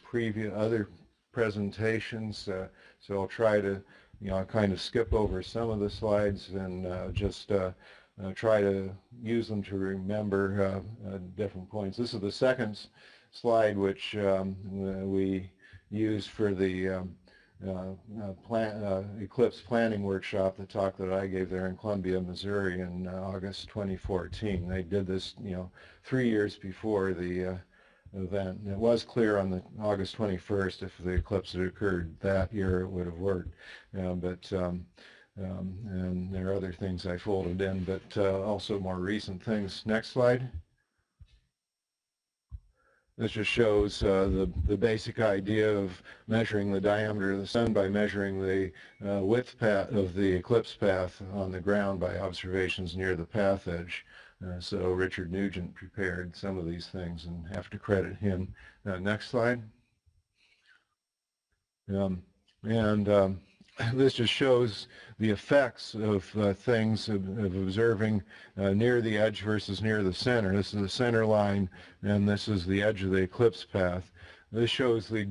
previous other presentations, so I'll try to, kind of skip over some of the slides and just try to use them to remember different points. This is the second slide which we used for the eclipse planning workshop, the talk that I gave there in Columbia, Missouri in August 2014. They did this, 3 years before the event. And it was clear on the August 21st if the eclipse had occurred that year it would have worked. And there are other things I folded in, but also more recent things. Next slide. This just shows the basic idea of measuring the diameter of the sun by measuring the width path of the eclipse path on the ground by observations near the path edge. So Richard Nugent prepared some of these things and have to credit him. Next slide. This just shows the effects of things of observing near the edge versus near the center. This is the center line, and this is the edge of the eclipse path. This shows the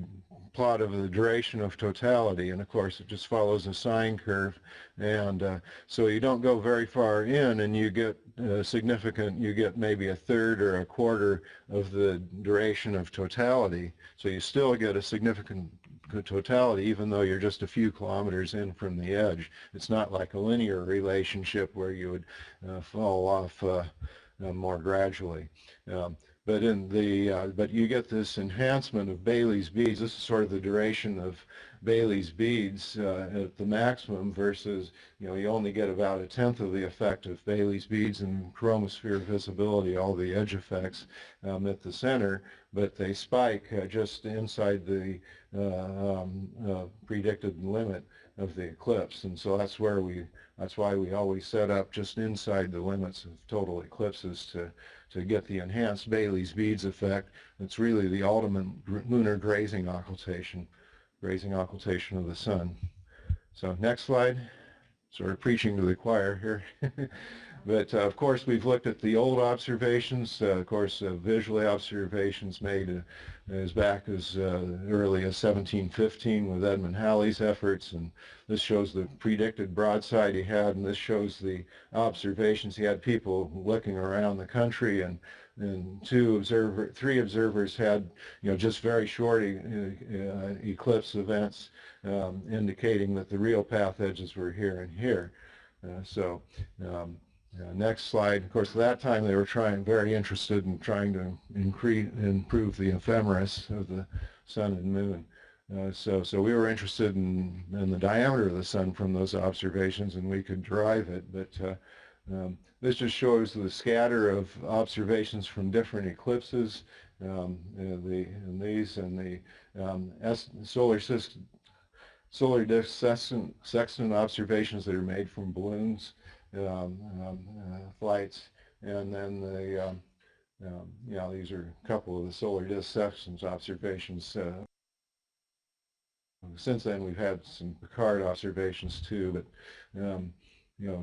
plot of the duration of totality, and of course it just follows a sine curve, and so you don't go very far in and you get significant, you get maybe a third or a quarter of the duration of totality, so you still get a significant totality even though you're just a few kilometers in from the edge. It's not like a linear relationship where you would fall off more gradually. But you get this enhancement of Bailey's beads. This is sort of the duration of Bailey's beads at the maximum versus, you only get about a tenth of the effect of Bailey's beads and chromosphere visibility, all the edge effects at the center, but they spike just inside the predicted limit of the eclipse, and so that's why we always set up just inside the limits of total eclipses to get the enhanced Bailey's beads effect. It's really the ultimate lunar grazing occultation of the sun. So next slide. Sort of preaching to the choir here. But of course we've looked at the old observations, of course visual observations made as back as early as 1715 with Edmund Halley's efforts, and this shows the predicted broadside he had, and this shows the observations. He had people looking around the country, and three observers had just very short eclipse events indicating that the real path edges were here and here. Next slide. Of course, at that time they were very interested in trying to improve the ephemeris of the sun and moon. So we were interested in the diameter of the sun from those observations, and we could derive it. But this just shows the scatter of observations from different eclipses. Solar disk sextant observations that are made from balloons. Flights, and then these are a couple of the solar disk sextants observations. Since then we've had some Picard observations too, but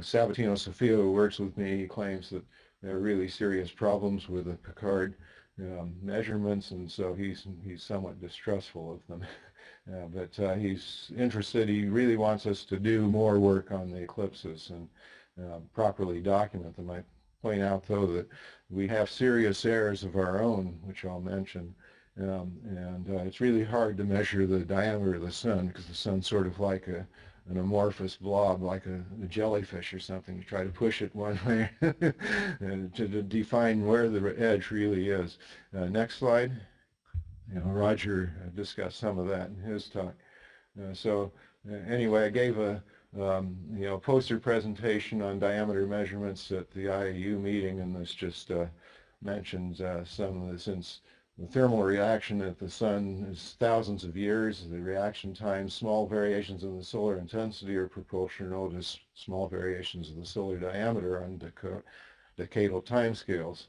Sabatino Sofia, who works with me, claims that there are really serious problems with the Picard measurements, and so he's somewhat distrustful of them. But he's interested. He really wants us to do more work on the eclipses and properly document them. I point out, though, that we have serious errors of our own, which I'll mention, and it's really hard to measure the diameter of the sun because the sun's sort of like an amorphous blob, like a jellyfish or something. You try to push it one way to define where the edge really is. Next slide. Roger discussed some of that in his talk. Anyway, I gave a poster presentation on diameter measurements at the IAU meeting, and this just mentions some of the, since the thermal reaction at the sun is thousands of years, the reaction times, small variations in the solar intensity are proportional to small variations of the solar diameter on decadal timescales.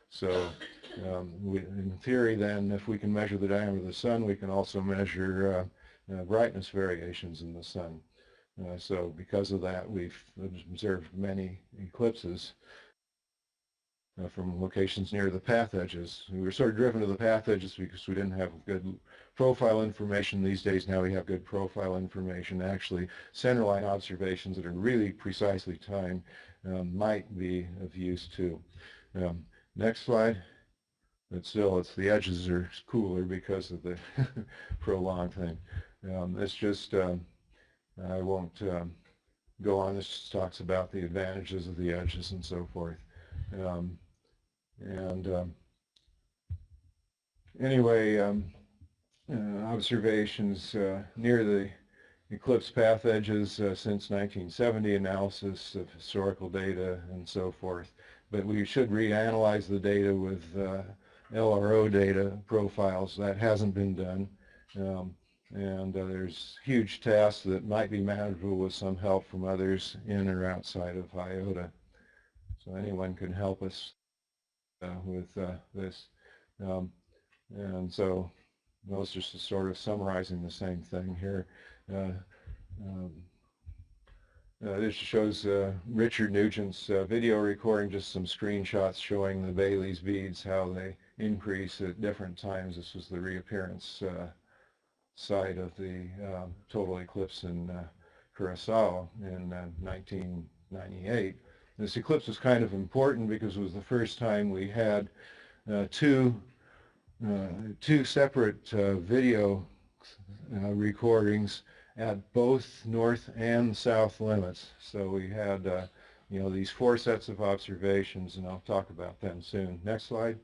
So in theory then, if we can measure the diameter of the sun, we can also measure brightness variations in the sun. So because of that, we've observed many eclipses from locations near the path edges. We were sort of driven to the path edges because we didn't have good profile information these days. Now we have good profile information. Actually, centerline observations that are really precisely timed might be of use too. Next slide. But still, the edges are cooler because of the prolonged thing. It's just, I won't go on. This just talks about the advantages of the edges and so forth. Anyway, observations near the eclipse path edges since 1970, analysis of historical data and so forth. But we should reanalyze the data with LRO data profiles. That hasn't been done. There's huge tasks that might be manageable with some help from others in or outside of IOTA. So anyone can help us with this. And so those are just sort of summarizing the same thing here. This shows Richard Nugent's video recording, just some screenshots showing the Bailey's beads, how they increase at different times. This was the reappearance site of the total eclipse in Curacao in 1998. This eclipse was kind of important because it was the first time we had two separate video recordings at both north and south limits. So we had these 4 sets of observations, and I'll talk about them soon. Next slide.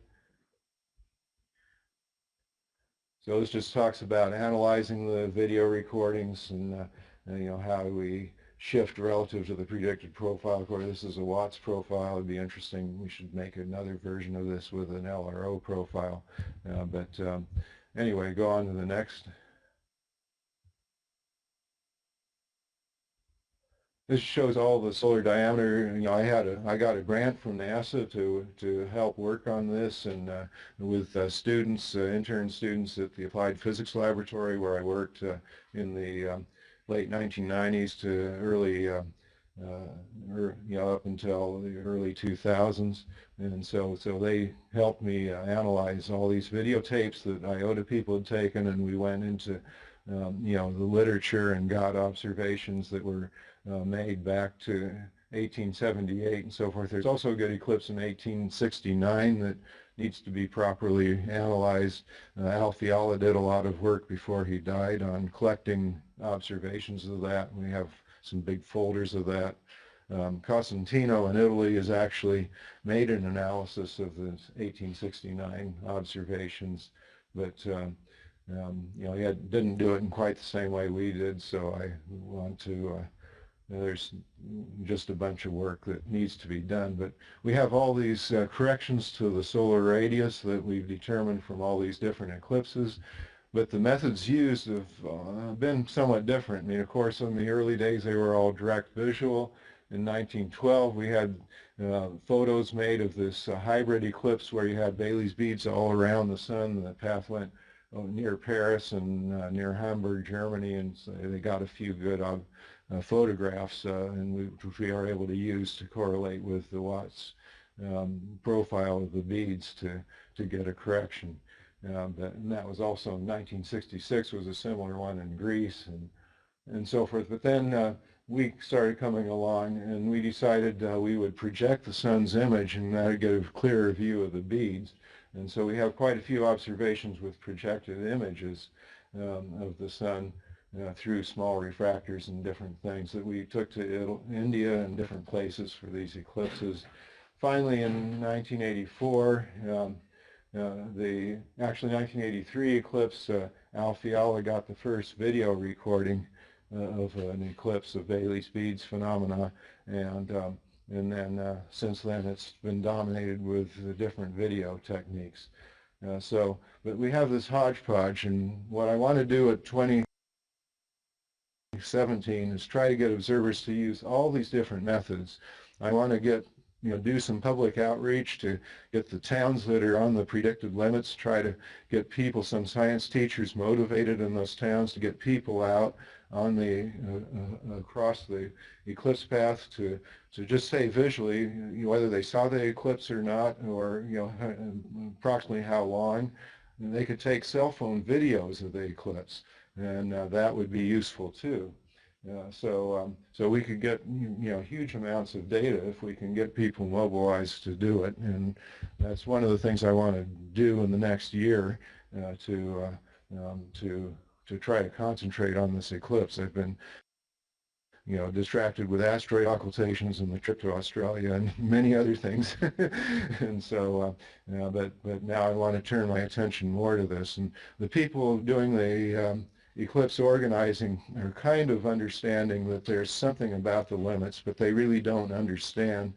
So this just talks about analyzing the video recordings and how we shift relative to the predicted profile. Of course, this is a Watts profile. It'd be interesting. We should make another version of this with an LRO profile. Anyway, go on to the next. This shows all the solar diameter. I got a grant from NASA to help work on this, and with students, intern students at the Applied Physics Laboratory where I worked in the late 1990s to early, up until the early 2000s, and so they helped me analyze all these videotapes that IOTA people had taken, and we went into the literature and got observations that were made back to 1878 and so forth. There's also a good eclipse in 1869 that needs to be properly analyzed. Al Fiala did a lot of work before he died on collecting observations of that. We have some big folders of that. Cosentino in Italy has actually made an analysis of the 1869 observations, but he didn't do it in quite the same way we did, so I want to there's just a bunch of work that needs to be done. But we have all these corrections to the solar radius that we've determined from all these different eclipses. But the methods used have been somewhat different. I mean, of course, in the early days, they were all direct visual. In 1912, we had photos made of this hybrid eclipse where you had Bailey's beads all around the sun. The path went near Paris and near Hamburg, Germany, and so they got a few good photographs, which we are able to use to correlate with the Watts profile of the beads to get a correction. And that was also in 1966 was a similar one in Greece and so forth. But then we started coming along, and we decided we would project the sun's image, and that would get a clearer view of the beads. And so we have quite a few observations with projected images of the sun through small refractors and different things that we took to India and different places for these eclipses. Finally, in 1984, actually 1983 eclipse, Al Fiala got the first video recording of an eclipse of Bailey's beads phenomena, and then since then it's been dominated with different video techniques. But we have this hodgepodge, and what I want to do at 2017 is try to get observers to use all these different methods. I want to do some public outreach to get the towns that are on the predicted limits, try to get people, some science teachers motivated in those towns to get people out on across the eclipse path to just say visually whether they saw the eclipse or not, or approximately how long. and they could take cell phone videos of the eclipse, and that would be useful too. So we could get huge amounts of data if we can get people mobilized to do it, and that's one of the things I want to do in the next year uh, to to try to concentrate on this eclipse. I've been distracted with asteroid occultations and the trip to Australia and many other things. And so, but now I want to turn my attention more to this. And the people doing the eclipse organizing are kind of understanding that there's something about the limits, but they really don't understand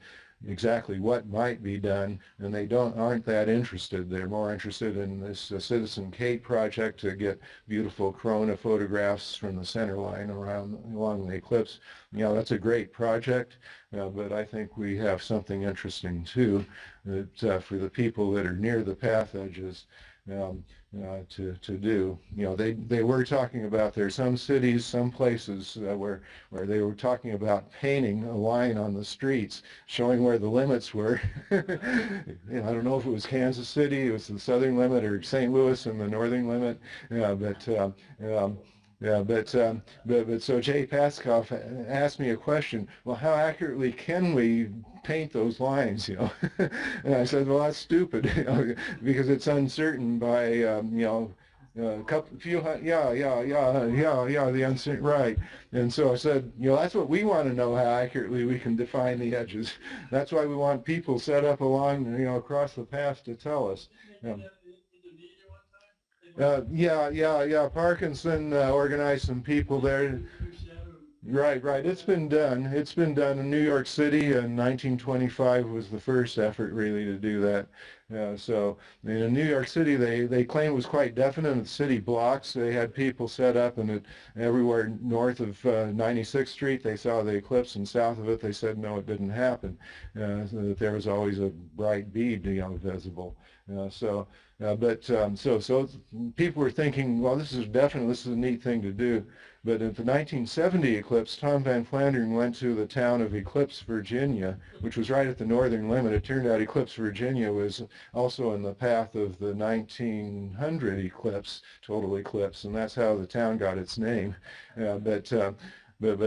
exactly what might be done, and they aren't that interested. They're more interested in this Citizen Kate project to get beautiful corona photographs from the center line along the eclipse. That's a great project, but I think we have something interesting too that for the people that are near the path edges to do. They were talking about there's some cities, some places where they were talking about painting a line on the streets showing where the limits were. I don't know if it was Kansas City, it was the southern limit, or St. Louis and the northern limit, but so Jay Paskoff asked me a question. Well, how accurately can we paint those lines? And I said, well, that's stupid, because it's uncertain by couple, few, the uncertain, right. And so I said, that's what we want to know, how accurately we can define the edges. That's why we want people set up along, across the path to tell us. Parkinson organized some people there. Right. It's been done. It's been done in New York City, and 1925 was the first effort really to do that. So in New York City, they claimed it was quite definite in the city blocks. They had people set up, and everywhere north of 96th Street, they saw the eclipse, and south of it, they said no, it didn't happen. So that there was always a bright bead, visible. So people were thinking, well, this is definite. This is a neat thing to do. But at the 1970 eclipse, Tom Van Flandern went to the town of Eclipse, Virginia, which was right at the northern limit. It turned out Eclipse, Virginia was also in the path of the 1900 eclipse, total eclipse, and that's how the town got its name. But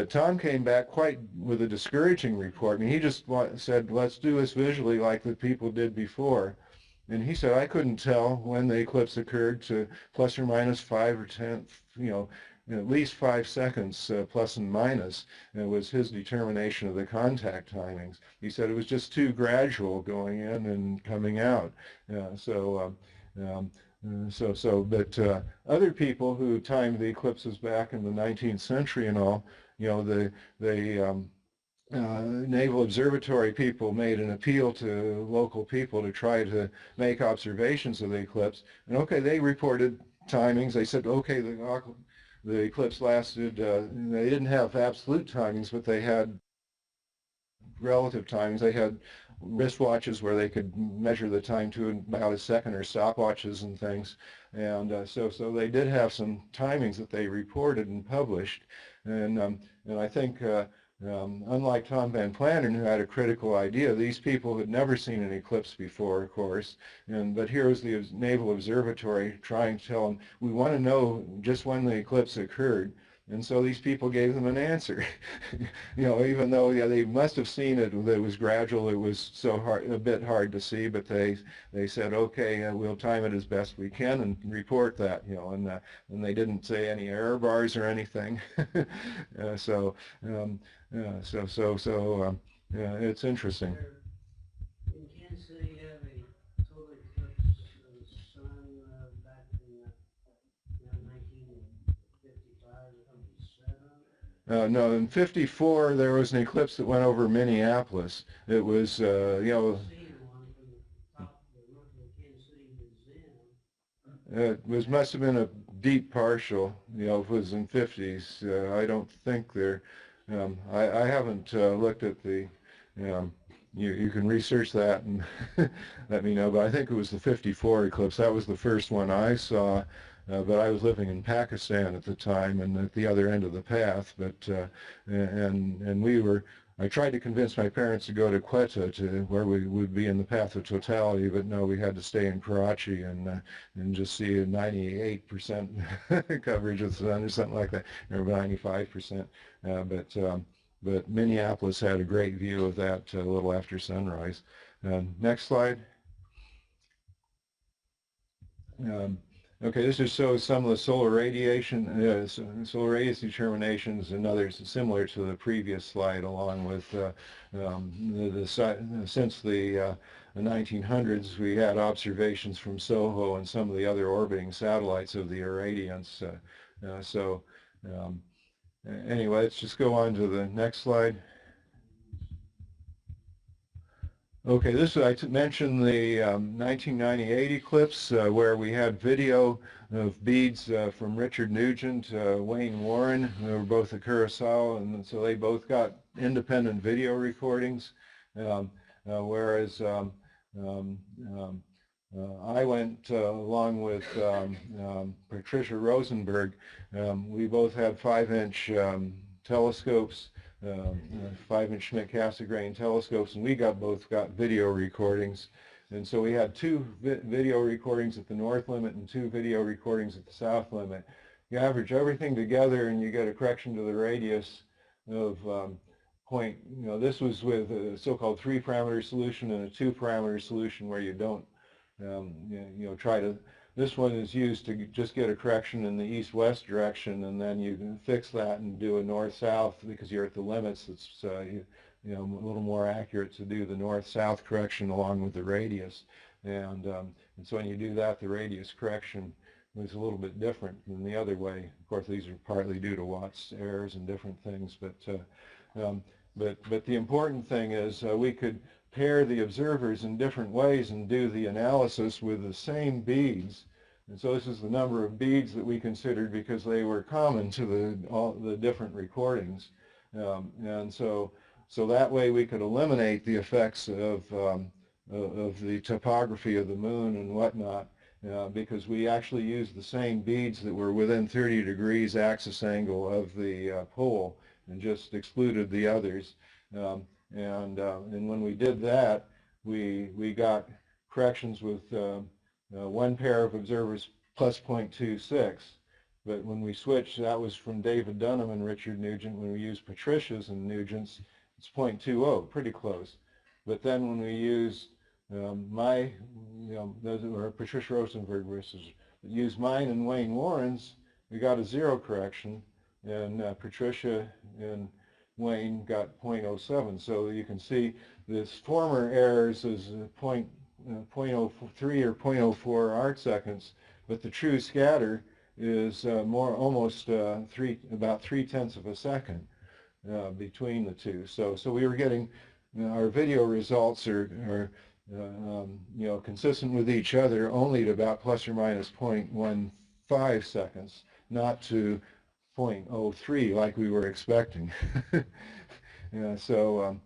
Tom came back quite with a discouraging report. I mean, he just said, let's do this visually like the people did before. And he said, I couldn't tell when the eclipse occurred to plus or minus 5 or 10, at least 5 seconds plus and minus. And it was his determination of the contact timings. He said it was just too gradual going in and coming out. But other people who timed the eclipses back in the 19th century and all, Naval Observatory people made an appeal to local people to try to make observations of the eclipse. And okay, they reported timings. They said, okay, the eclipse lasted, they didn't have absolute timings, but they had relative timings. They had wristwatches where they could measure the time to about a second, or stopwatches and things. And so they did have some timings that they reported and published. And I think unlike Tom Van Flandern, who had a critical idea, these people had never seen an eclipse before, of course. But here was the Naval Observatory trying to tell them, we want to know just when the eclipse occurred. And so these people gave them an answer. Even though they must have seen it, it was gradual, it was a bit hard to see, but they said, okay, we'll time it as best we can and report that, and they didn't say any error bars or anything. It's interesting. In Kansas City, you have a total eclipse of the sun back in 1955 or 57. No, in '54 there was an eclipse that went over Minneapolis. It was, Seen one from the top of the roof of the Kansas City Museum. must have been a deep partial. If it was in '50s. I don't think there. I haven't looked at the. You can research that and let me know. But I think it was the '54 eclipse. That was the first one I saw. But I was living in Pakistan at the time and at the other end of the path. But and we were I tried to convince my parents to go to Quetta, to where we would be in the path of totality, but no, we had to stay in Karachi and just see a 98% coverage of the sun or something like that, or 95%. But Minneapolis had a great view of that a little after sunrise. Next slide. Um, okay, this just shows some of the solar radiation, solar radius determinations and others similar to the previous slide, along with since the 1900s, we had observations from SOHO and some of the other orbiting satellites of the irradiance. Anyway, let's just go on to the next slide. Okay, I mentioned the 1998 eclipse where we had video of beads from Richard Nugent, Wayne Warren, who were both at Curacao, and so they both got independent video recordings, whereas um, um, I went along with Patricia Rosenberg. We both had 5-inch telescopes, 5-inch Schmidt-Cassegrain telescopes, and we both got video recordings. And so we had 2 video recordings at the north limit and 2 video recordings at the south limit. You average everything together and you get a correction to the radius of this was with a so-called 3-parameter solution and a 2-parameter solution where you don't, this one is used to just get a correction in the east-west direction, and then you can fix that and do a north-south because you're at the limits. It's a little more accurate to do the north-south correction along with the radius. And so when you do that, the radius correction was a little bit different than the other way. Of course, these are partly due to Watt's errors and different things, but the important thing is we could pair the observers in different ways and do the analysis with the same beads. And so this is the number of beads that we considered because they were common to all the different recordings. And so that way we could eliminate the effects of the topography of the moon and whatnot because we actually used the same beads that were within 30 degrees axis angle of the pole and just excluded the others. And when we did that, we got corrections with one pair of observers plus 0.26. But when we switched, that was from David Dunham and Richard Nugent. When we used Patricia's and Nugent's, it's 0.20, pretty close. But then when we used Patricia Rosenberg versus used mine and Wayne Warren's, we got a 0 correction, and Patricia and Wayne got 0.07. So you can see this former errors is 0.03 or 0.04 arc seconds, but the true scatter is almost about 0.3 of a second between the two. So we were getting our video results are consistent with each other only to about plus or minus 0.15 seconds, not to 0.03 like we were expecting. So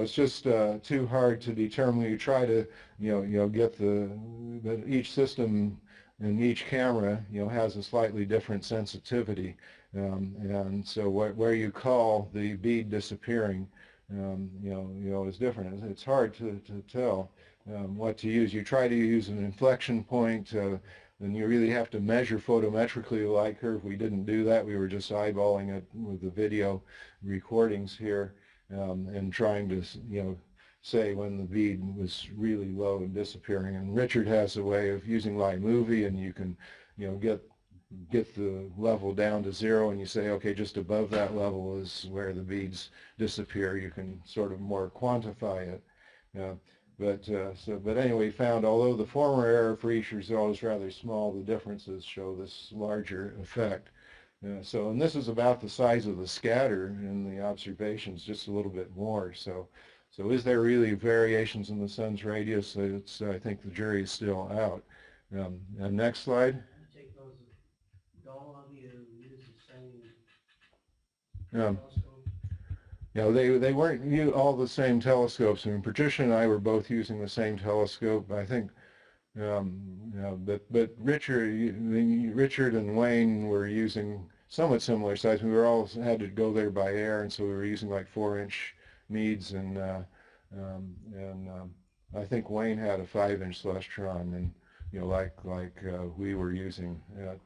it's just too hard to determine. You try to get each system and each camera has a slightly different sensitivity, and so where you call the bead disappearing is different. It's hard to tell what to use. You try to use an inflection point, and you really have to measure photometrically the light curve. We didn't do that. We were just eyeballing it with the video recordings here and trying to say when the bead was really low and disappearing. And Richard has a way of using light movie, and you can get the level down to 0, and you say, okay, just above that level is where the beads disappear. You can sort of more quantify it. But anyway, we found although the former error for each result is rather small, the differences show this larger effect. And this is about the size of the scatter in the observations, just a little bit more. So is there really variations in the sun's radius? I think the jury is still out. And next slide. All of you use the same Um, telescope? they weren't all the same telescopes. I mean, Patricia and I were both using the same telescope. I think, but Richard and Wayne were using somewhat similar size. We were all had to go there by air, and so we were using like 4-inch Meads, and I think Wayne had a 5-inch Celestron, and like we were using at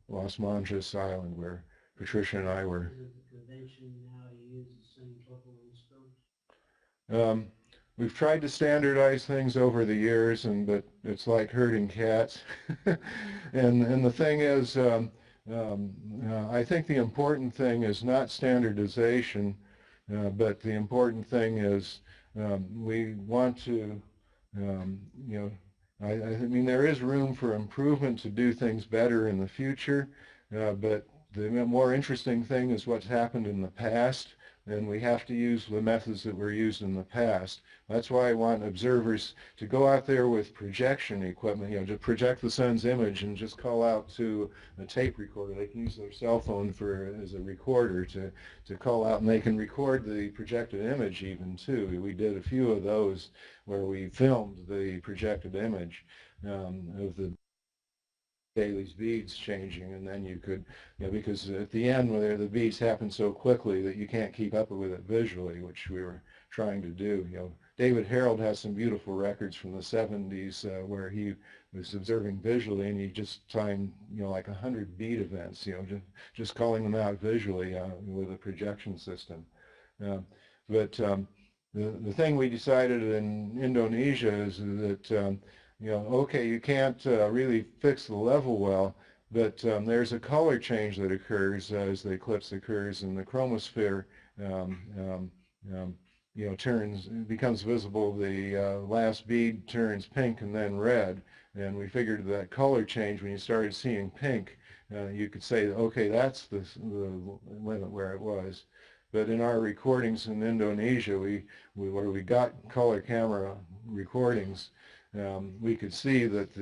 Los Montes Island, where Patricia and I were. Is it the convention now to use the same focal length scopes? Um, we've tried to standardize things over the years, but it's like herding cats. and the thing is, I think the important thing is not standardization, but the important thing is we want to, you know, I mean, there is room for improvement to do things better in the future, but the more interesting thing is what's happened in the past, and we have to use the methods that were used in the past. That's why I want observers to go out there with projection equipment, to project the sun's image and just call out to a tape recorder. They can use their cell phone as a recorder to call out, and they can record the projected image even too. We did a few of those where we filmed the projected image of the Daly's beads changing, and then you could, because at the end where the beads happen so quickly that you can't keep up with it visually, which we were trying to do. David Harold has some beautiful records from the 70s where he was observing visually, and he just timed, like 100 bead events, just calling them out visually with a projection system. But the thing we decided in Indonesia is that okay, you can't really fix the level well, but there's a color change that occurs as the eclipse occurs, and the chromosphere becomes visible. The last bead turns pink and then red, and we figured that color change, when you started seeing pink, you could say, okay, that's the limit where it was. But in our recordings in Indonesia, where we got color camera recordings, we could see that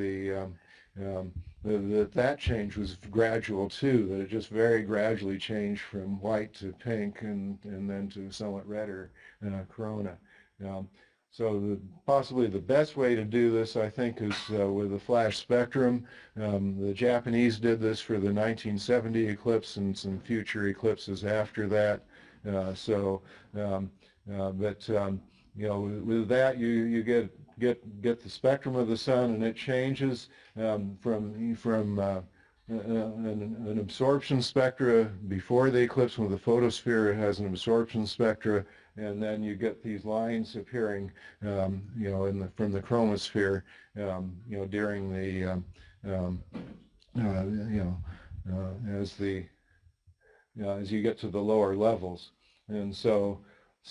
that change was gradual too, that it just very gradually changed from white to pink and then to somewhat redder corona. So possibly the best way to do this, I think, is with a flash spectrum. The Japanese did this for the 1970 eclipse and some future eclipses after that. With that, you get the spectrum of the sun, and it changes from an absorption spectra before the eclipse. With the photosphere, it has an absorption spectra, and then you get these lines appearing, from the chromosphere, during the, as you get to the lower levels. And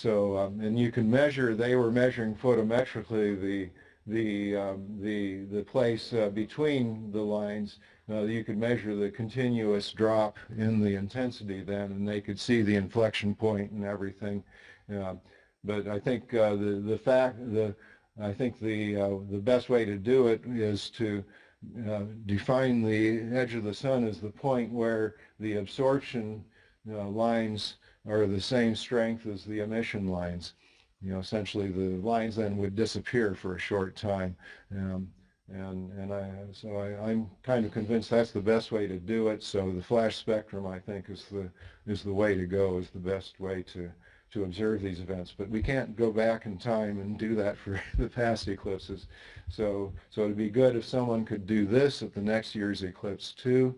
and you can measure, they were measuring photometrically the place between the lines. You could measure the continuous drop in the intensity then, and they could see the inflection point and everything. But I think the best way to do it is to define the edge of the sun as the point where the absorption lines are the same strength as the emission lines. Essentially the lines then would disappear for a short time. I'm kind of convinced that's the best way to do it. So the flash spectrum, I think, is the way to go, is the best way to observe these events. But we can't go back in time and do that for the past eclipses. So it'd be good if someone could do this at the next year's eclipse too.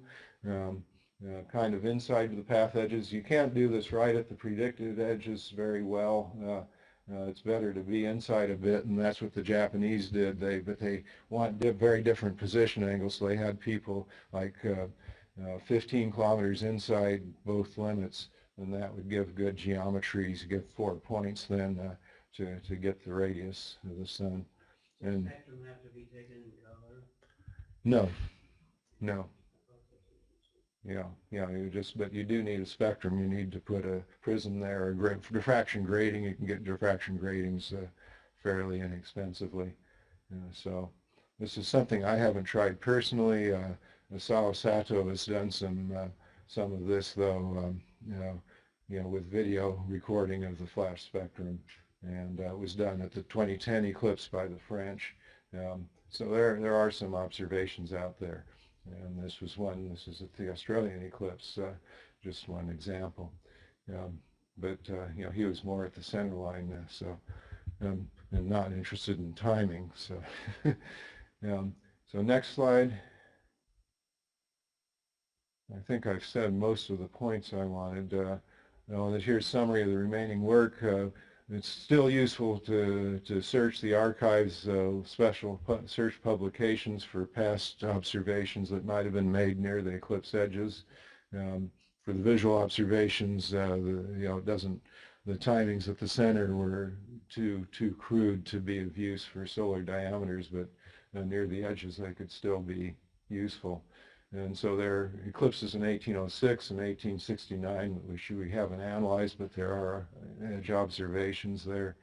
Kind of inside the path edges. You can't do this right at the predicted edges very well. It's better to be inside a bit, and that's what the Japanese did. But they want very different position angles, so they had people like 15 kilometers inside both limits, and that would give good geometries. You get 4 points then to get the radius of the sun. Does the spectrum have to be taken in color? No, no. But you do need a spectrum. You need to put a prism there, or diffraction grating. You can get diffraction gratings fairly inexpensively. So this is something I haven't tried personally. Masao Sato has done some of this though, with video recording of the flash spectrum, and it was done at the 2010 eclipse by the French. So there are some observations out there. And this was one, this is the Australian eclipse, just one example. But he was more at the center line, and not interested in timing. So, so next slide. I think I've said most of the points I wanted. Here's a summary of the remaining work. It's still useful to search the archives, special search publications for past observations that might have been made near the eclipse edges. For the visual observations, it doesn't. The timings at the center were too crude to be of use for solar diameters, but near the edges they could still be useful. And so there are eclipses in 1806 and 1869 which we haven't analyzed, but there are edge observations there.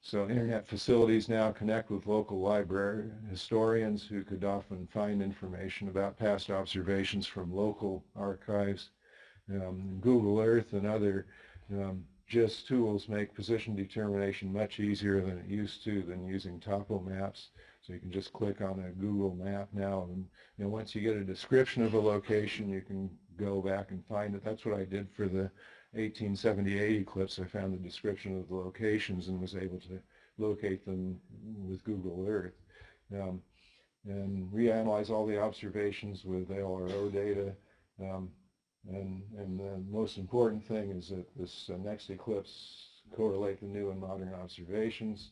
So internet facilities now connect with local library historians who could often find information about past observations from local archives. Google Earth and other GIS tools make position determination much easier than it used to than using topo maps. So you can just click on a Google map now, and once you get a description of a location, you can go back and find it. That's what I did for the 1878 eclipse. I found the description of the locations and was able to locate them with Google Earth. And reanalyze all the observations with LRO data. And the most important thing is that this next eclipse correlate the new and modern observations.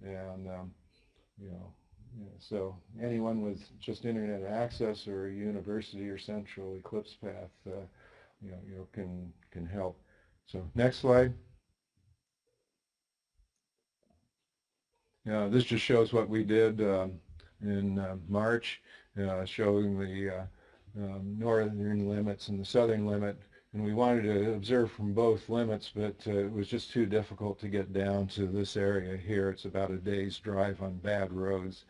And so anyone with just internet access or a university or central eclipse path, can help. So next slide. This just shows what we did in March, showing the northern limits and the southern limit. And we wanted to observe from both limits, but it was just too difficult to get down to this area here. It's about a day's drive on bad roads.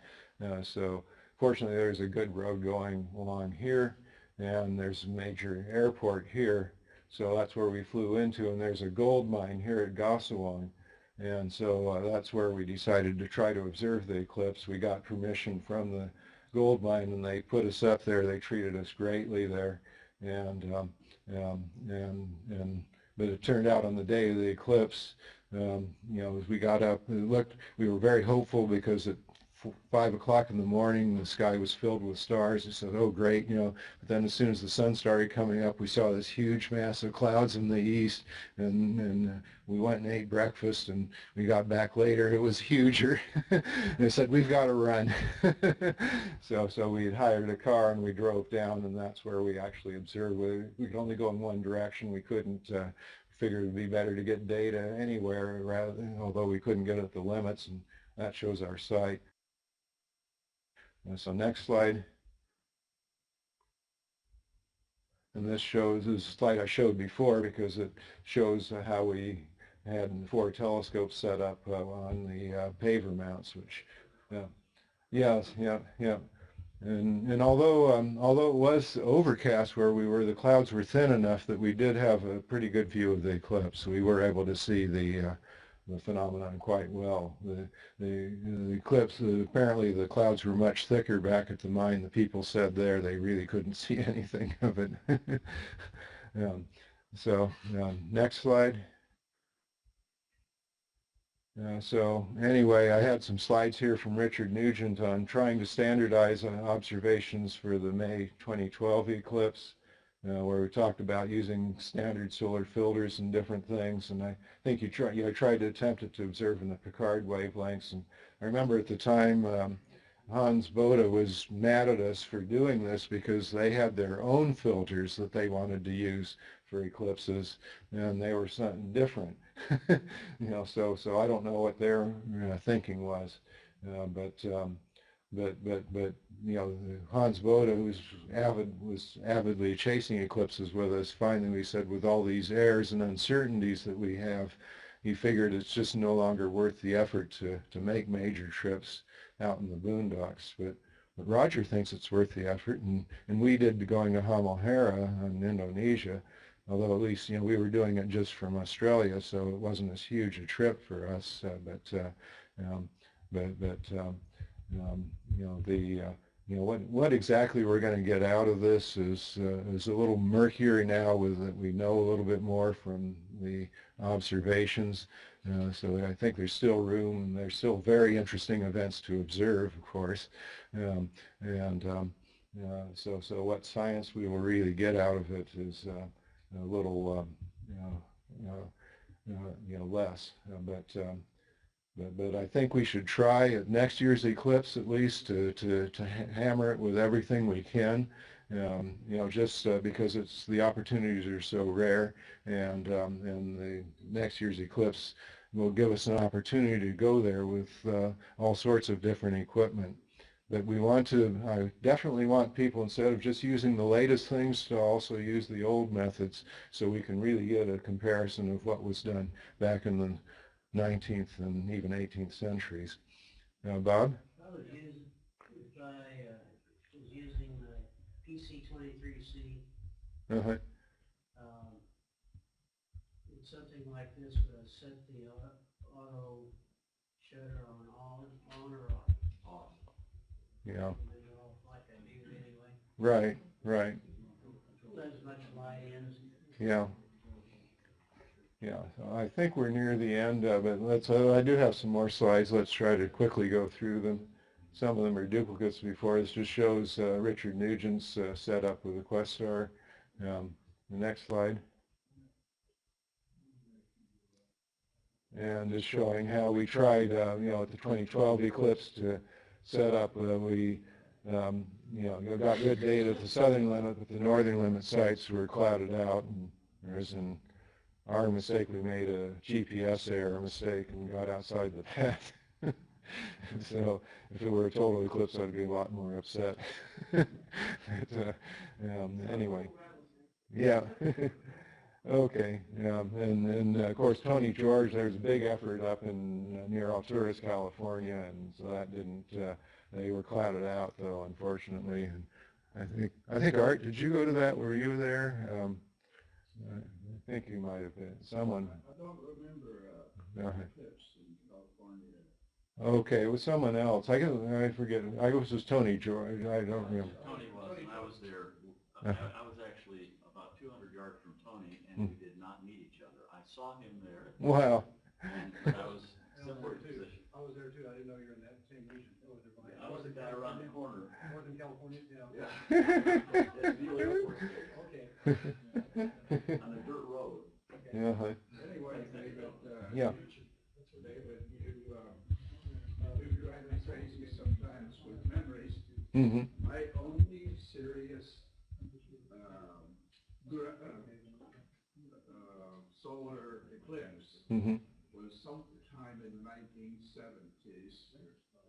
So fortunately there's a good road going along here, and there's a major airport here. So that's where we flew into, and there's a gold mine here at Gosawong. And so that's where we decided to try to observe the eclipse. We got permission from the gold mine, and they put us up there. They treated us greatly there, but it turned out on the day of the eclipse, as we got up, we were very hopeful because at 5 o'clock in the morning the sky was filled with stars. We said, oh great, but then as soon as the sun started coming up, we saw this huge mass of clouds in the east, and we went and ate breakfast, and we got back later, it was huger. They said, we've got to run. So we had hired a car and we drove down, and that's where we actually observed. We could only go in one direction. We couldn't figure it would be better to get data anywhere, although we couldn't get at the limits, and that shows our site. So next slide. And this shows, this slide I showed before because it shows how we had 4 telescopes set up on the paver mounts, which, yes, yeah. And although it was overcast where we were, the clouds were thin enough that we did have a pretty good view of the eclipse. We were able to see the phenomenon quite well. The eclipse, apparently the clouds were much thicker back at the mine. The people said there they really couldn't see anything of it. Next slide. So anyway, I had some slides here from Richard Nugent on trying to standardize observations for the May 2012 eclipse, where we talked about using standard solar filters and different things. And I think I tried to attempt it to observe in the Picard wavelengths. And I remember at the time Hans Bode was mad at us for doing this because they had their own filters that they wanted to use for eclipses, and they were something different. So I don't know what their thinking was, but Hans Bode, who was avidly chasing eclipses with us, finally we said, with all these errors and uncertainties that we have, he figured it's just no longer worth the effort to make major trips out in the boondocks. But Roger thinks it's worth the effort, and we did going to Halmahera in Indonesia, although at least we were doing it just from Australia, so it wasn't as huge a trip for us. what exactly we're going to get out of this is a little murkier now with that we know a little bit more from the observations. So I think there's still room, and there's still very interesting events to observe, of course. And so what science we will really get out of it is a little less. But I think we should try at next year's eclipse at least to hammer it with everything we can, just because the opportunities are so rare, and the next year's eclipse will give us an opportunity to go there with all sorts of different equipment. But I definitely want people, instead of just using the latest things, to also use the old methods so we can really get a comparison of what was done back in the 19th and even 18th centuries. Bob? I was using, if I was using the PC23C, Uh-huh. um, it's something like this, where I set the auto shutter on or off. Off. Yeah. And then off like I do anyway. Right, right. Let as much light in. Yeah. Yeah, so I think we're near the end of it. I do have some more slides. Let's try to quickly go through them. Some of them are duplicates before. This just shows Richard Nugent's setup with the Questar. The next slide. And just showing how we tried, at the 2012 eclipse to set up. We got good data at the southern limit, but the northern limit sites were clouded out, and there's our mistake. We made a GPS error mistake and got outside the path. So if it were a total eclipse, I'd be a lot more upset. But, anyway, yeah. Okay, and of course Tony George, there's a big effort up in near Alturas, California, and so that didn't. They were clouded out though, unfortunately. And I think Art, did you go to that? Were you there? I think you might have been. Someone. I don't remember eclipse in California. Okay, it was someone else. I forget. I guess it was Tony George. I don't remember. Tony was, and I was there. I was actually about 200 yards from Tony, and we did not meet each other. I saw him there. Wow. And I was similar position. I was there too. I didn't know you were in that same region. I was the guy around the corner. Northern California, yeah. At Neal Airport Station. Okay. On a dirt road. Yeah. Anyway, David, Yeah. David, you drive me crazy sometimes with memories. Mm-hmm. My only serious solar eclipse was sometime in the 1970s.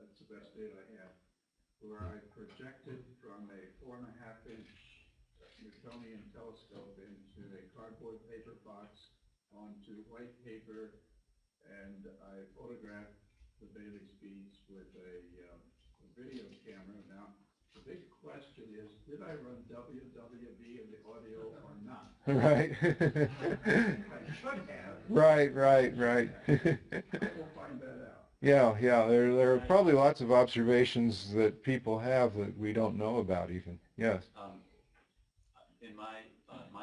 That's the best data I have, where I projected from a 4.5-inch Newtonian telescope into a cardboard paper box onto white paper, and I photographed the Bailey speeds with a video camera. Now, the big question is, did I run WWB in the audio or not? Right. I should have. Right. I will find that out. Yeah. There are probably lots of observations that people have that we don't know about even. Yes. In my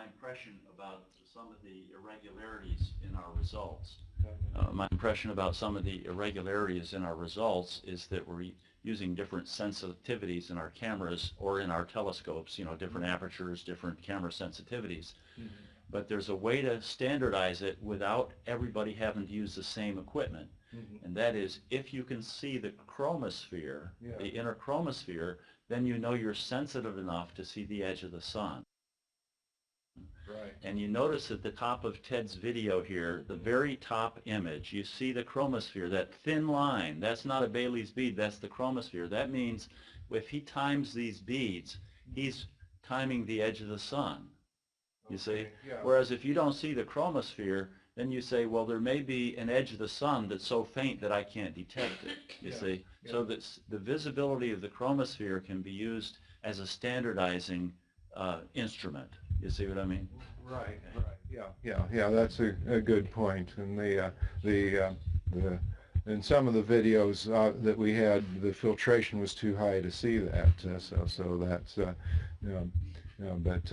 impression about some of the irregularities in our results, is that we're using different sensitivities in our cameras or in our telescopes, different apertures, different camera sensitivities. But there's a way to standardize it without everybody having to use the same equipment. And that is, if you can see the chromosphere, the inner chromosphere, then you know you're sensitive enough to see the edge of the sun. Right. And you notice at the top of Ted's video here, the very top image, you see the chromosphere, that thin line. That's not a Bailey's bead, that's the chromosphere. That means if he times these beads, he's timing the edge of the sun, you see? Yeah. Whereas if you don't see the chromosphere, then you say, well, there may be an edge of the sun that's so faint that I can't detect it, you see? Yeah. So that the visibility of the chromosphere can be used as a standardizing instrument. You see what I mean? Right. Yeah. That's a good point. And the in some of the videos that we had, the filtration was too high to see that. So that's, but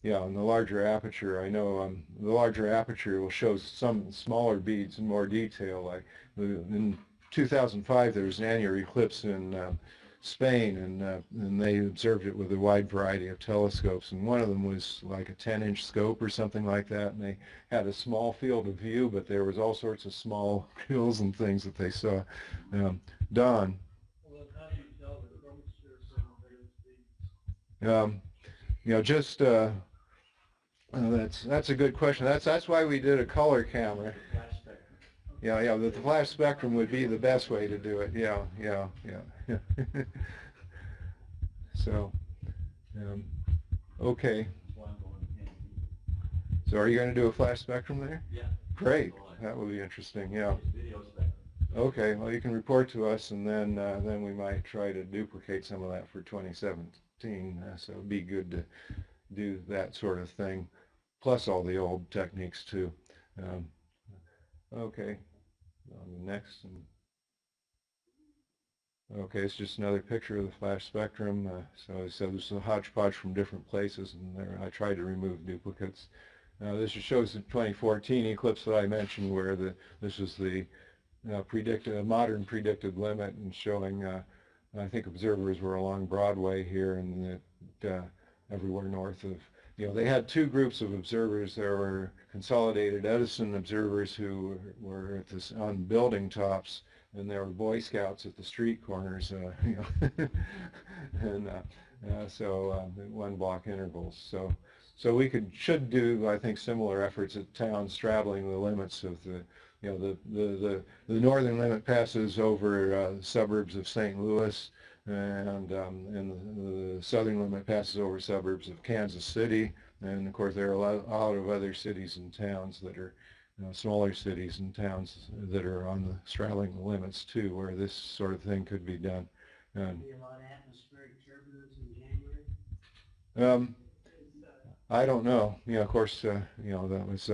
yeah, in the larger aperture, I know the larger aperture will show some smaller beads in more detail. Like in 2005, there was an annular eclipse in Spain, and they observed it with a wide variety of telescopes, and one of them was like a 10-inch scope or something like that, and they had a small field of view, but there was all sorts of small hills and things that they saw. Don? Well, how do you tell the chromosphere from the Just that's a good question. That's why we did a color camera. Yeah, the flash spectrum would be the best way to do it. Yeah. So, okay. So are you going to do a flash spectrum there? Yeah. Great. That will be interesting. Yeah. Okay. Well, you can report to us, and then we might try to duplicate some of that for 2017. So it'd be good to do that sort of thing, plus all the old techniques too. Okay. On the next. Okay, it's just another picture of the flash spectrum. So there's a hodgepodge from different places, and there I tried to remove duplicates. This just shows the 2014 eclipse that I mentioned, where this is the modern predicted limit, and showing I think observers were along Broadway here, and that everywhere north of, they had two groups of observers. There were Consolidated Edison observers who were on building tops, and there were Boy Scouts at the street corners, and so 1 block intervals. So we should do, I think, similar efforts at towns straddling the limits of the northern limit passes over suburbs of St. Louis, and the southern limit passes over suburbs of Kansas City, and of course there are a lot of other cities and towns that are smaller cities and towns that are on the straddling the limits too, where this sort of thing could be done. Be a lot of atmospheric turbulence in January. I don't know. Of course, that was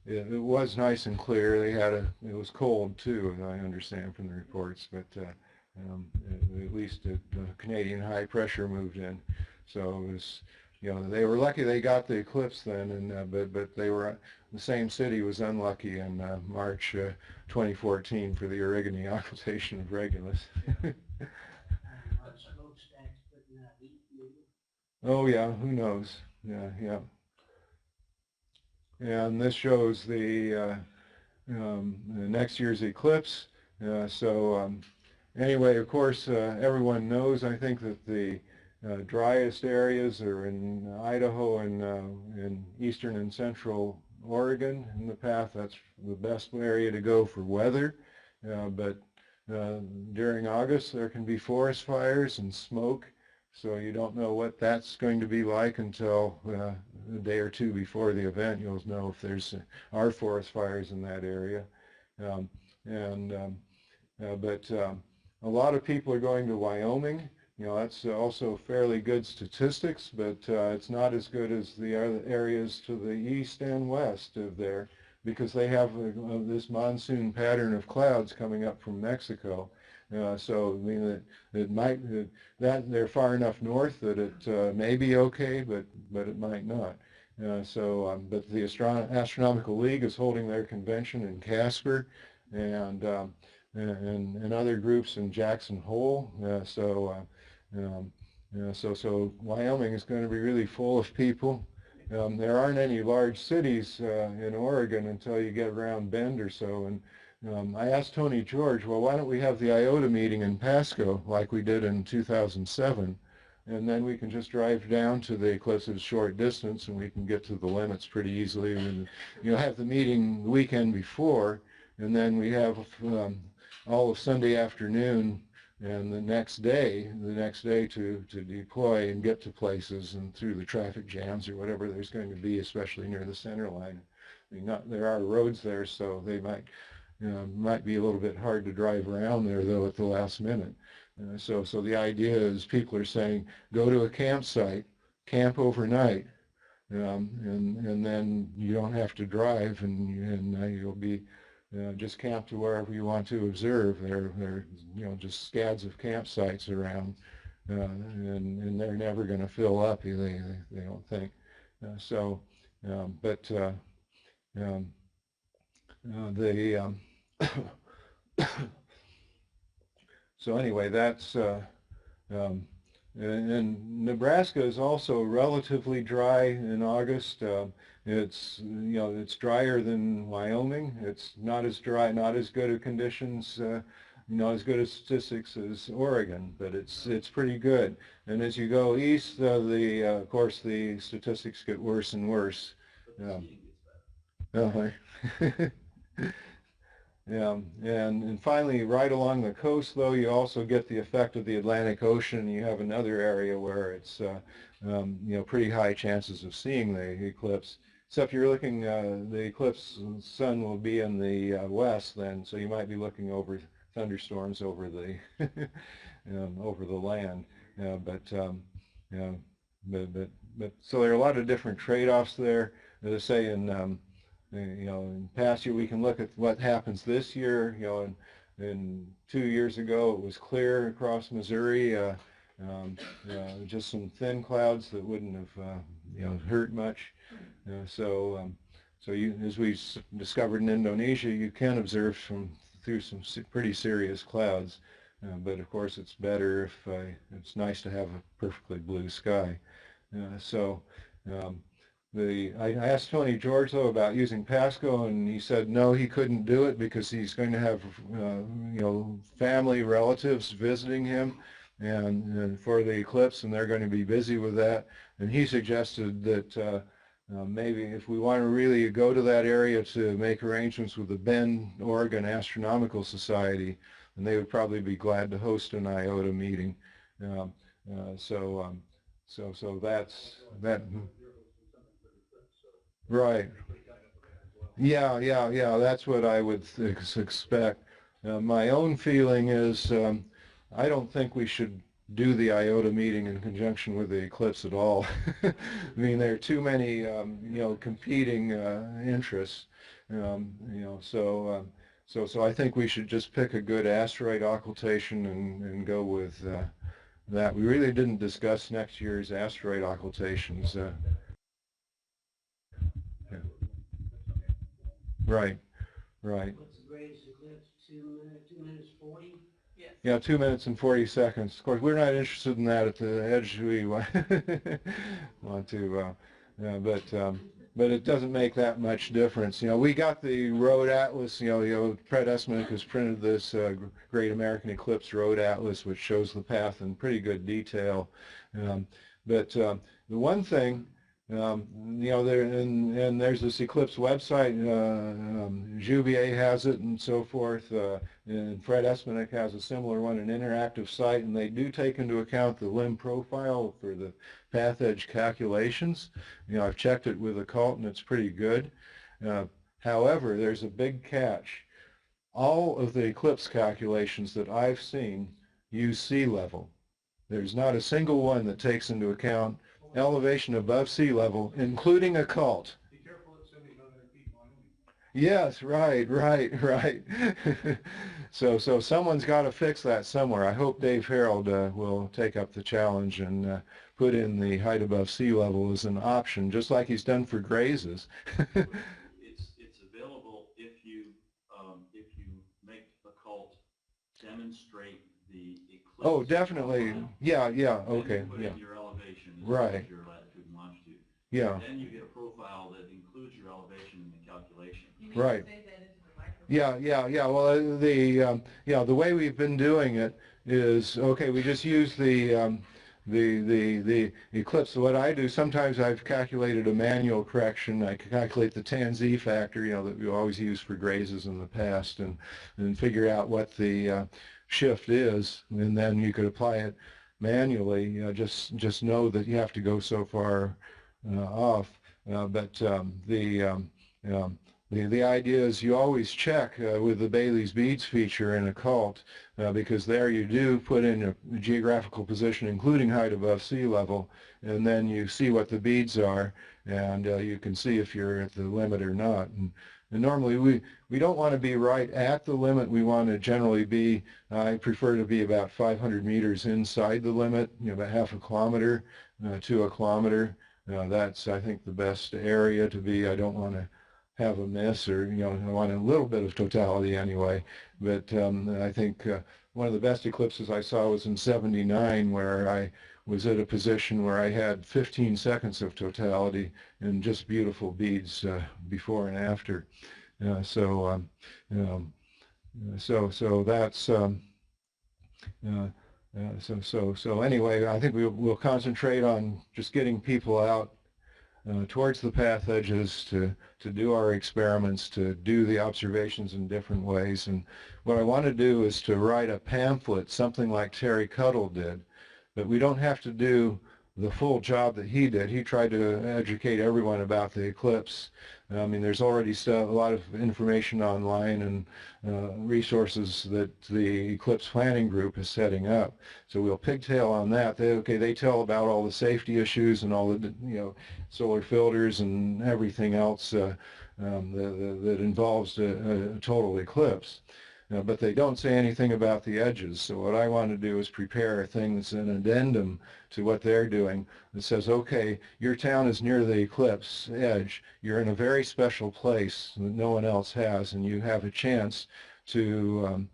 it was nice and clear. It was cold too, I understand from the reports, but at least the Canadian high pressure moved in, so it was, they were lucky they got the eclipse then, and but the same city was unlucky in March 2014 for the Origone occultation of Regulus. Oh yeah, who knows? Yeah. And this shows the next year's eclipse. Anyway, of course, everyone knows, I think, that the driest areas are in Idaho and in eastern and central Oregon in the path. That's the best area to go for weather. But during August, there can be forest fires and smoke. So you don't know what that's going to be like until a day or two before the event. You'll know if there's are forest fires in that area. But a lot of people are going to Wyoming. That's also fairly good statistics, but it's not as good as the other areas to the east and west of there, because they have this monsoon pattern of clouds coming up from Mexico. So I mean, that they're far enough north that it may be okay, but it might not. But the Astronomical League is holding their convention in Casper, and other groups in Jackson Hole. So Wyoming is going to be really full of people. There aren't any large cities in Oregon until you get around Bend or so, and I asked Tony George, well, why don't we have the IOTA meeting in Pasco like we did in 2007, and then we can just drive down to the eclipse at a short distance, and we can get to the limits pretty easily, and have the meeting the weekend before, and then we have all of Sunday afternoon and the next day to deploy and get to places and through the traffic jams or whatever there's going to be, especially near the center line. I mean, there are roads there, so they might be a little bit hard to drive around there, though, at the last minute. So the idea is people are saying, go to a campsite, camp overnight, and then you don't have to drive, and you'll be just camp to wherever you want to observe. There are just scads of campsites around, and they're never going to fill up. They don't think. But the so anyway, that's and Nebraska is also relatively dry in August. It's drier than Wyoming. It's not as dry, not as good of conditions, not as good of statistics as Oregon, but it's pretty good. And as you go east, of course the statistics get worse and worse. Uh-huh. Yeah, and finally, right along the coast, though, you also get the effect of the Atlantic Ocean. You have another area where it's, pretty high chances of seeing the eclipse. Except you're looking, the eclipse sun will be in the west then, so you might be looking over thunderstorms over the over the land. Yeah, so there are a lot of different trade-offs there. As I say, in past year we can look at what happens this year. And 2 years ago it was clear across Missouri, just some thin clouds that wouldn't have hurt much. So as we discovered in Indonesia, you can observe through some pretty serious clouds. But of course it's better if it's nice to have a perfectly blue sky. I asked Tony George, though, about using Pasco, and he said no, he couldn't do it because he's going to have, family relatives visiting him and for the eclipse, and they're going to be busy with that. And he suggested that maybe if we want to really go to that area to make arrangements with the Bend, Oregon Astronomical Society, and they would probably be glad to host an IOTA meeting. So that's that. Right. Yeah. That's what I would expect. My own feeling is I don't think we should do the IOTA meeting in conjunction with the eclipse at all. I mean, there are too many, competing interests. So I think we should just pick a good asteroid occultation and go with that. We really didn't discuss next year's asteroid occultations. Yeah. Right. What's the greatest eclipse? 2 minutes 40? Yeah, 2 minutes and 40 seconds. Of course, we're not interested in that at the edge. We want to, but it doesn't make that much difference. We got the road atlas. Fred Esmonick has printed this Great American Eclipse Road Atlas, which shows the path in pretty good detail. But the one thing. There's this eclipse website. Juvier has it and so forth, and Fred Esmonick has a similar one, an interactive site, and they do take into account the limb profile for the path edge calculations. I've checked it with occult and it's pretty good. However, there's a big catch. All of the eclipse calculations that I've seen use sea level. There's not a single one that takes into account elevation above sea level, including occult. Be careful, it's 7,500 feet Wyoming. Yes, right. So someone's got to fix that somewhere. I hope Dave Harold will take up the challenge and put in the height above sea level as an option, just like he's done for grazes. It's available if you make occult demonstrate the eclipse. Oh, definitely. Yeah. Okay. Put Yeah. in your elevation, Right. your latitude and longitude. Yeah. Then you get a profile that includes your elevation in the calculation. Right. Yeah. Well, the way we've been doing it is, okay, we just use the eclipse. What I do, sometimes I've calculated a manual correction. I calculate the tan Z factor, that we always use for grazes in the past, and figure out what the shift is, and then you could apply it manually. Just know that you have to go so far off. the idea is you always check with the Bailey's beads feature in occult, because there you do put in a geographical position including height above sea level, and then you see what the beads are, and you can see if you're at the limit or not. And normally we don't want to be right at the limit. We want to generally be, I prefer to be about 500 meters inside the limit, about half a kilometer to a kilometer. That's, I think, the best area to be. I don't want to have a miss, or I want a little bit of totality anyway. But I think one of the best eclipses I saw was in '79, where I was at a position where I had 15 seconds of totality and just beautiful beads before and after. So that's so anyway, I think we'll concentrate on just getting people out towards the path edges to do our experiments, to do the observations in different ways. And what I want to do is to write a pamphlet, something like Terry Cuttle did, but we don't have to do the full job that he did. He tried to educate everyone about the eclipse. I mean, there's already a lot of information online and resources that the eclipse planning group is setting up. So we'll pigtail on that. They tell about all the safety issues and all the solar filters and everything else that involves a total eclipse. But they don't say anything about the edges. So what I want to do is prepare a thing that's an addendum to what they're doing that says, okay, your town is near the eclipse edge. You're in a very special place that no one else has, and you have a chance to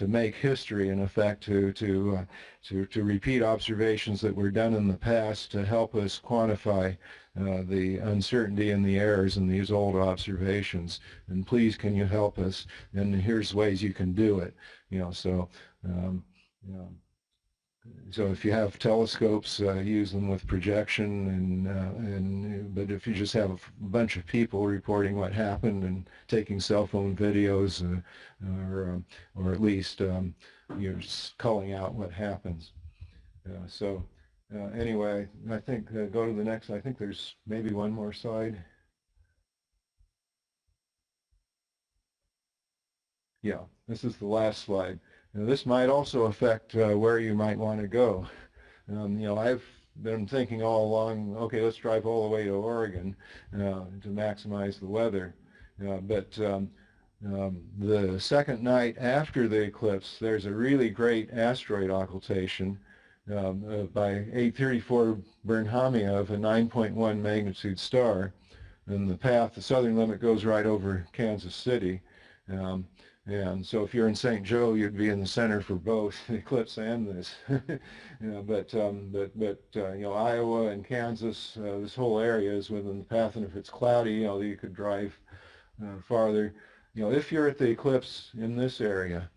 make history, in effect, to repeat observations that were done in the past to help us quantify the uncertainty and the errors in these old observations. And please, can you help us? And here's ways you can do it. So if you have telescopes, use them with projection, but if you just have a bunch of people reporting what happened and taking cell phone videos, or at least you're just calling out what happens. Anyway, I think go to the next. I think there's maybe one more slide. Yeah, this is the last slide. This might also affect where you might want to go. I've been thinking all along, okay, let's drive all the way to Oregon to maximize the weather. But the second night after the eclipse, there's a really great asteroid occultation by 834 Burnhamia of a 9.1 magnitude star. And the path, the southern limit, goes right over Kansas City. And so if you're in St. Joe, you'd be in the center for both the eclipse and this. But Iowa and Kansas, this whole area is within the path, and if it's cloudy, you could drive farther. If you're at the eclipse in this area,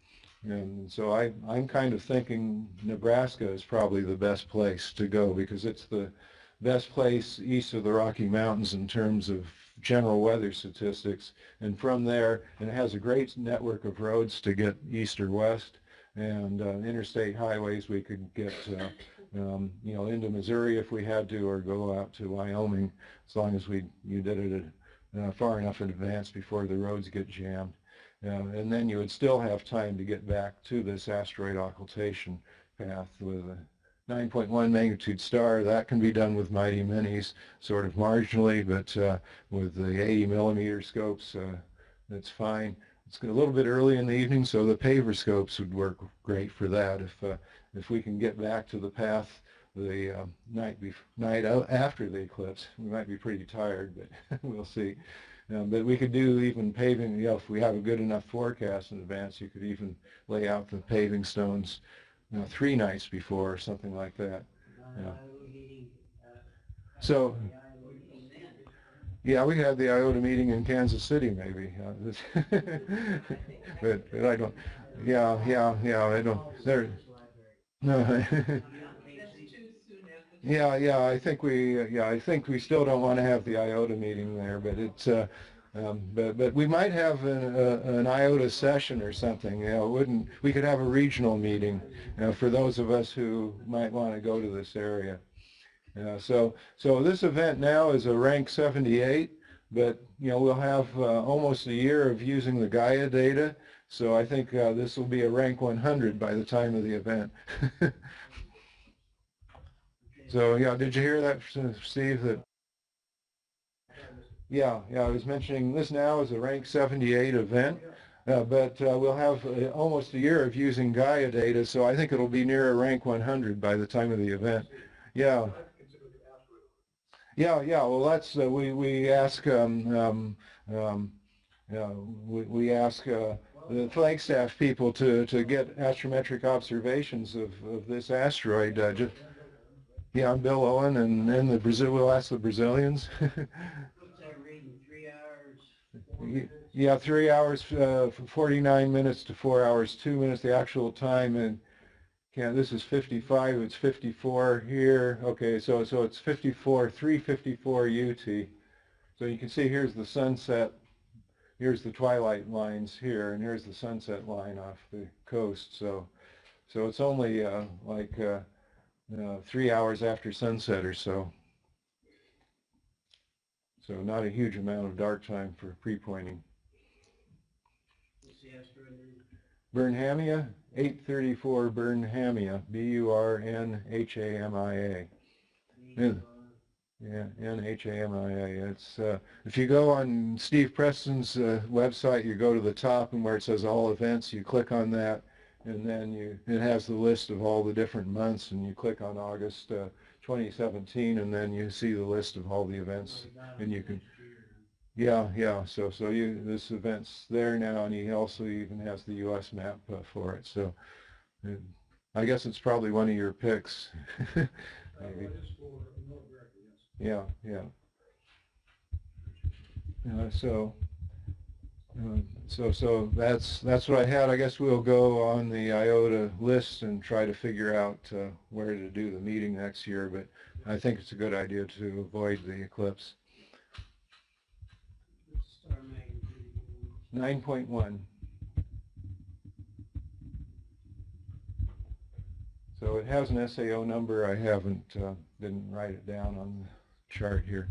and so I'm kind of thinking Nebraska is probably the best place to go, because it's the best place east of the Rocky Mountains in terms of general weather statistics, and from there, and it has a great network of roads to get east or west, and interstate highways. We could get into Missouri if we had to, or go out to Wyoming, as long as you did it far enough in advance before the roads get jammed. And then you would still have time to get back to this asteroid occultation path with a 9.1 magnitude star. That can be done with mighty minis, sort of marginally, but with the 80 millimeter scopes, that's fine. It's a little bit early in the evening, so the paver scopes would work great for that. If we can get back to the path the night after the eclipse, we might be pretty tired, but we'll see. But we could do even paving, if we have a good enough forecast in advance, you could even lay out the paving stones 3 nights before, or something like that. So, yeah, we had the IOTA meeting in Kansas City, maybe. But I don't. Yeah. I don't. There. No. Yeah. I think we still don't want to have the IOTA meeting there, but it's. But we might have an IOTA session or something. We could have a regional meeting for those of us who might want to go to this area. So this event now is a rank 78. but we'll have almost a year of using the Gaia data, so I think this will be a rank 100 by the time of the event. So yeah, did you hear that, Steve? That yeah, I was mentioning this now is a rank 78 event, but we'll have almost a year of using Gaia data, so I think it'll be near a rank 100 by the time of the event. Yeah. Yeah. Well, that's we ask we ask the Flagstaff people to get astrometric observations of this asteroid. Yeah, I'm Bill Owen, and then we'll ask the Brazilians. What's that reading, 3 hours? Yeah, 3 hours, 49 minutes to 4 hours, 2 minutes, the actual time, and this is 55, it's 54 here. Okay, so it's 54, 354 UT. So you can see here's the sunset, here's the twilight lines here, and here's the sunset line off the coast. So it's only like 3 hours after sunset or so. So not a huge amount of dark time for pre-pointing. What's the asteroid name? Burnhamia, 834 Burnhamia, Burnhamia. Yeah, Nhamia. It's if you go on Steve Preston's website, you go to the top, and where it says all events, you click on that, and then it has the list of all the different months, and you click on August 2017, and then you see the list of all the events, and you can. Yeah. So this event's there now, and he also even has the U.S. map for it. So I guess it's probably one of your picks. Maybe. Yeah. So that's what I had. I guess we'll go on the IOTA list and try to figure out where to do the meeting next year. But I think it's a good idea to avoid the eclipse. 9.1. So it has an SAO number. I didn't write it down on the chart here.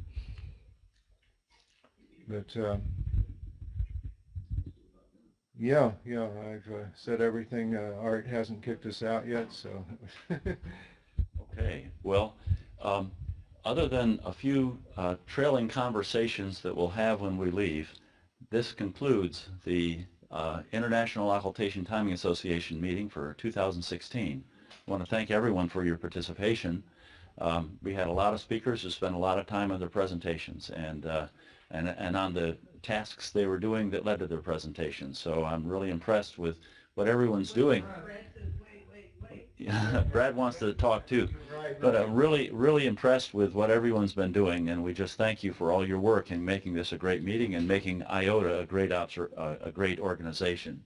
But yeah, I've said everything. Art hasn't kicked us out yet, so. Okay. Well, other than a few trailing conversations that we'll have when we leave, this concludes the International Occultation Timing Association meeting for 2016. I want to thank everyone for your participation. We had a lot of speakers who spent a lot of time on their presentations and on the tasks they were doing that led to their presentations. So I'm really impressed with what everyone's doing. Brad wants to talk too, but I'm really impressed with what everyone's been doing, and we just thank you for all your work in making this a great meeting and making IOTA a great organization.